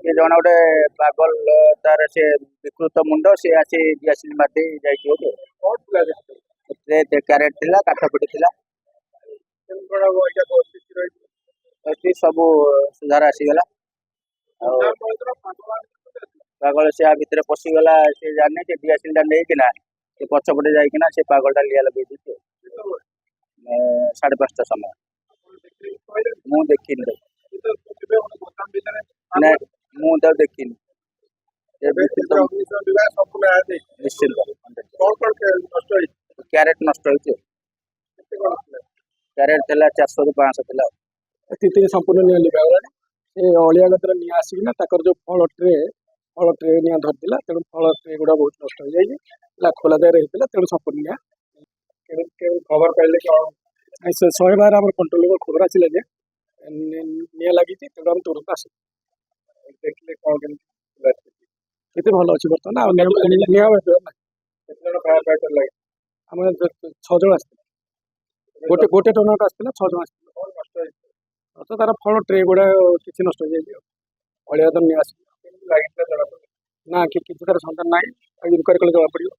ये जन गोटे पागल तार से विकृत मुंड सी आसी दियासिल मारी जाइए क्यारेट थिला काठ पिटी थिला सब सुधार आसीगला पागल से भितर पशिगला से जाने से दियासिल नहीं से पछपटे जाइना से पागलटा लिया लगे 5:30 समय मु देखी मुझे देखी निश्चित क्यारेट नष्ट क्यारेट थिला 400 ରୁ 500 थिला स्थिति संपूर्ण निया लिखा अलिया गतर निया आसिकिना जो फल ट्रे निया धरला तेणु फल ट्रे गुड़ा बहुत नष्ट हो जाए खोला जाए रही तेणु संपूर्ण निया खबर पाइले कि 100 आम कंट्रोल खबर आसा जे निया लगी तेणु आम तुरंत आस देखिए कौन केते भल अच्छी बर्तमान निया फायर फाइटर लगे आम 6 जन आस गोटे टर्नआउट आसला 6 जन आस तो तार फल ट्रे गुड़ा किसी नष्ट हो जाए अलिया तो नहीं आस ना कि तार सन्तान ना इनक्वारी कले जमा पड़ो।